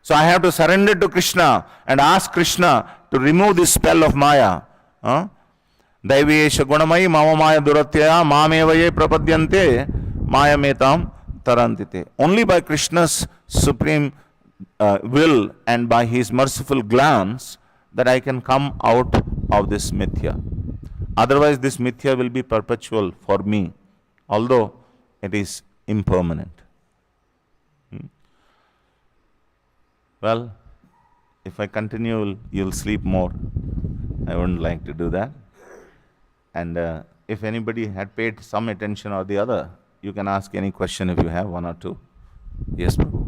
So I have to surrender to Krishna and ask Krishna to remove this spell of Maya. Daiviyesha gunamai mama maya duratyaya mamevaye prapadyante maya metam tarantite. Only by Krishna's supreme will and by his merciful glance that I can come out of this mithya. Otherwise this mithya will be perpetual for me, although it is impermanent. Well, if I continue, you'll sleep more. I wouldn't like to do that. And if anybody had paid some attention or the other, you can ask any question if you have, 1 or 2. Yes, Prabhu.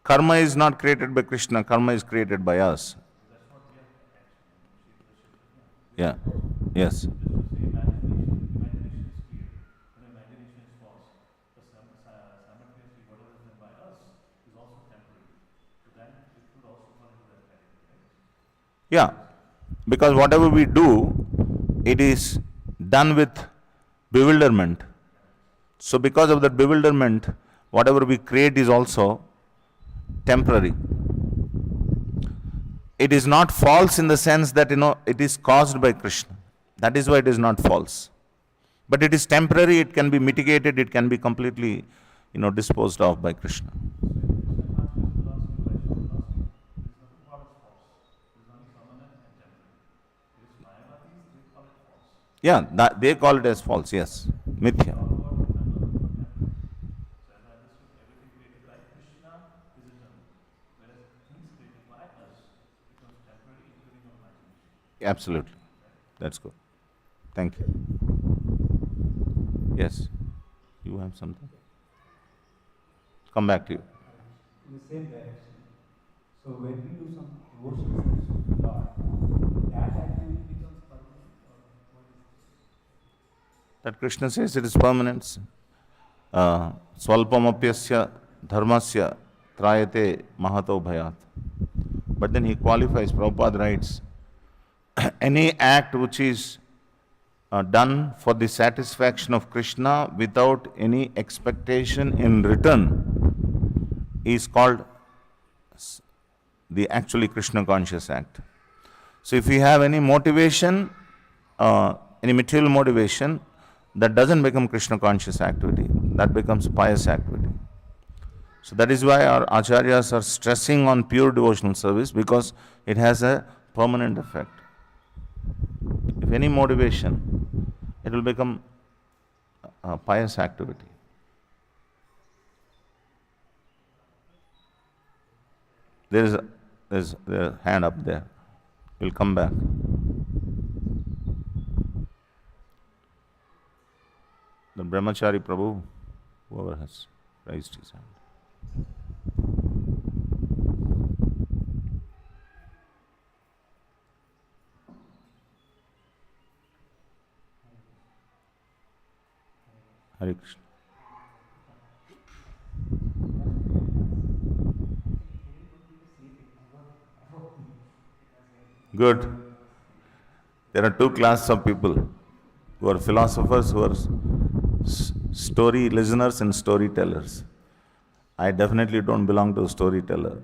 karma is not created by Krishna, karma is created by us. Yeah, yes. Yeah, because whatever we do, it is done with bewilderment. So because of that bewilderment, whatever we create is also temporary. It is not false in the sense that, it is caused by Krishna. That is why it is not false. But it is temporary, it can be mitigated, it can be completely, disposed of by Krishna. Yeah, they call it as false, yes. Mithya. Absolutely. That's good. Thank you. Yes. You have something? Come back to you. In the same direction. So when we do some devotional service to the Lord, that activity becomes permanent, or what is it? That Krishna says it is permanent. Swalpamapyasya dharmasya trayate mahato bhayat. But then he qualifies, Prabhupada writes, any act which is done for the satisfaction of Krishna without any expectation in return is called the actually Krishna conscious act. So if we have any motivation, any material motivation, that doesn't become Krishna conscious activity, that becomes pious activity. So that is why our acharyas are stressing on pure devotional service, because it has a permanent effect. If any motivation, it will become a pious activity. There is a hand up there. We'll come back. The Brahmachari Prabhu, whoever has raised his hand. Hare Krishna. Good. There are two classes of people who are philosophers, who are story listeners and storytellers. I definitely don't belong to a storyteller.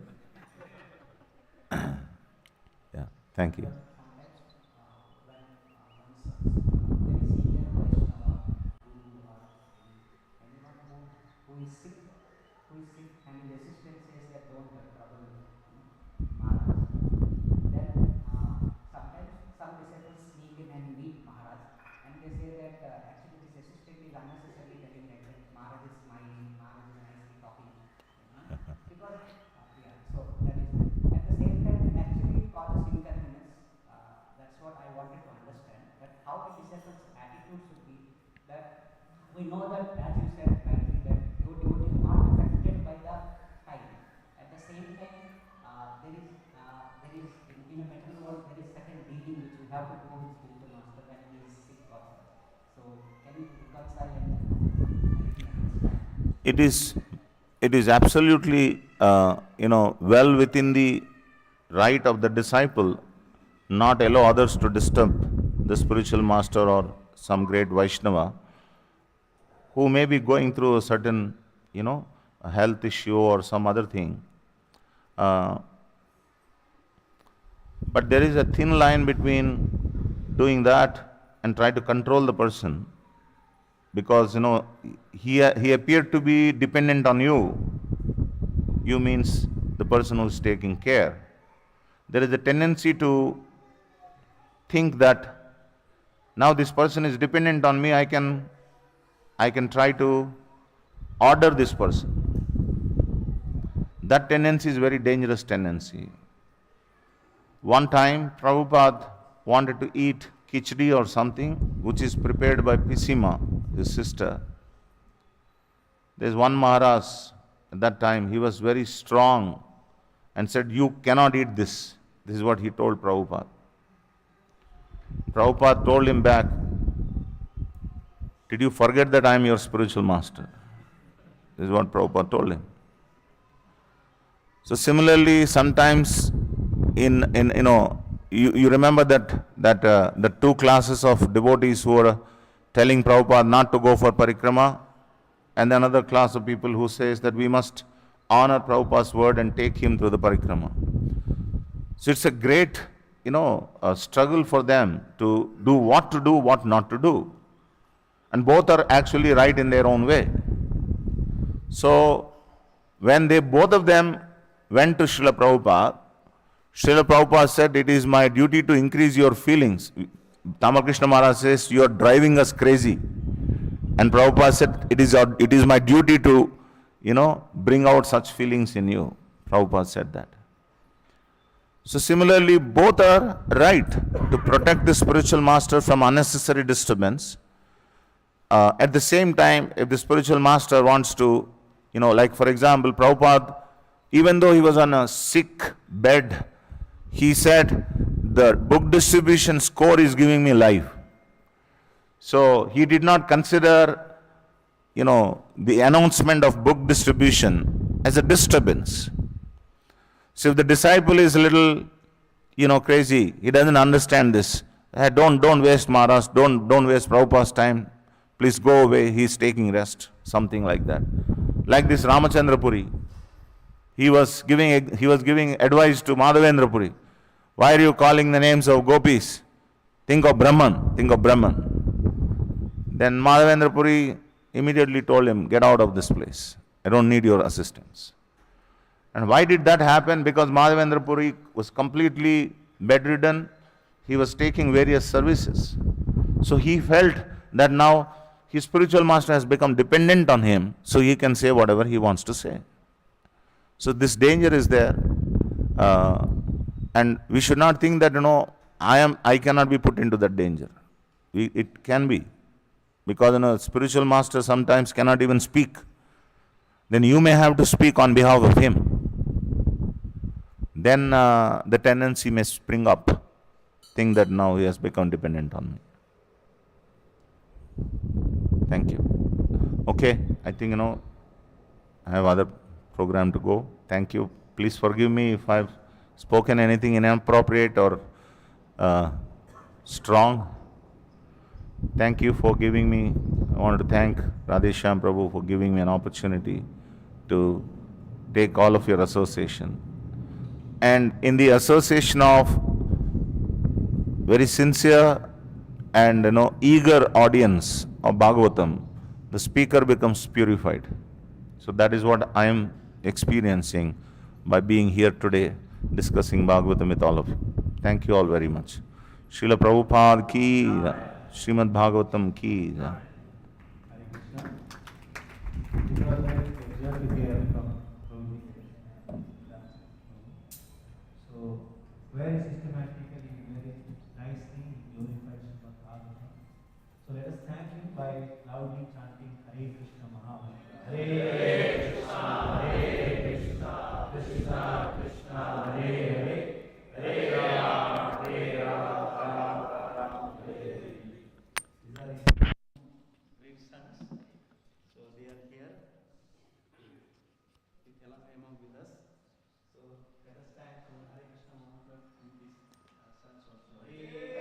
Yeah, thank you. We know that, as you said rightly, that your devotee is not affected by the time. At the same time, there is in a material world, there is certain dealing which we have to do with spiritual master when he is sick or such. So can you reconcile and help me understand? It is absolutely well within the right of the disciple not allow others to disturb the spiritual master or some great Vaishnava who may be going through a certain, a health issue or some other thing. But there is a thin line between doing that and try to control the person, because, he appeared to be dependent on you. You means the person who is taking care. There is a tendency to think that now this person is dependent on me, I can try to order this person. That tendency is a very dangerous tendency. One time, Prabhupada wanted to eat khichdi or something, which is prepared by Pisima, his sister. There's one Maharaj, at that time, he was very strong and said, "You cannot eat this." This is what he told Prabhupada. Prabhupada told him back, "Did you forget that I am your spiritual master?" This is what Prabhupada told him. So similarly, sometimes you remember that the two classes of devotees who were telling Prabhupada not to go for parikrama, and another class of people who says that we must honor Prabhupada's word and take him through the parikrama. So it's a great, a struggle for them to do, what not to do. And both are actually right in their own way. So when both of them went to Srila Prabhupada said, "It is my duty to increase your feelings." Ramakrishna Maharaj says, "You are driving us crazy." And Prabhupada said, it is my duty to, bring out such feelings in you. Prabhupada said that. So similarly, both are right to protect the spiritual master from unnecessary disturbance. At the same time, if the spiritual master wants to, like for example, Prabhupada, even though he was on a sick bed, he said, "The book distribution score is giving me life." So he did not consider, the announcement of book distribution as a disturbance. So if the disciple is a little, crazy, he doesn't understand this. Hey, don't waste Maharaj, don't waste Prabhupada's time. Please go away, he's taking rest. Something like that. Like this Ramachandra Puri. He was giving advice to Madhavendra Puri. "Why are you calling the names of gopis? Think of Brahman, think of Brahman." Then Madhavendra Puri immediately told him, "Get out of this place. I don't need your assistance." And why did that happen? Because Madhavendra Puri was completely bedridden. He was taking various services. So he felt that now his spiritual master has become dependent on him, so he can say whatever he wants to say. So this danger is there. And we should not think that, I cannot be put into that danger. It can be. Because, spiritual master sometimes cannot even speak. Then you may have to speak on behalf of him. Then the tendency may spring up. Think that now he has become dependent on me. Thank you. Okay, I think, I have other program to go. Thank you. Please forgive me if I've spoken anything inappropriate or strong. Thank you for giving me, I wanted to thank Radhesham Prabhu for giving me an opportunity to take all of your association. And in the association of very sincere and eager audience of Bhagavatam, the speaker becomes purified. So that is what I am experiencing by being here today discussing Bhagavatam with all of you. Thank you all very much. Srila Prabhupada ki, Srimad Bhagavatam ki. Hare Krishna. Because I observed here from Prabhu. So very systematically, very nicely unified Srimad Bhagavatam. So let us thank him by loudly chanting Hare Krishna Mahamantra. Hare Krishna, Hare Krishna, Krishna Krishna, Hare Hare, Hare Rama, Hare Rama, Rama Rama, Hare Hare. These are his great sons. So they are here among with us. So let us thank Hare Krishna Mahamantra with these sons also. Hare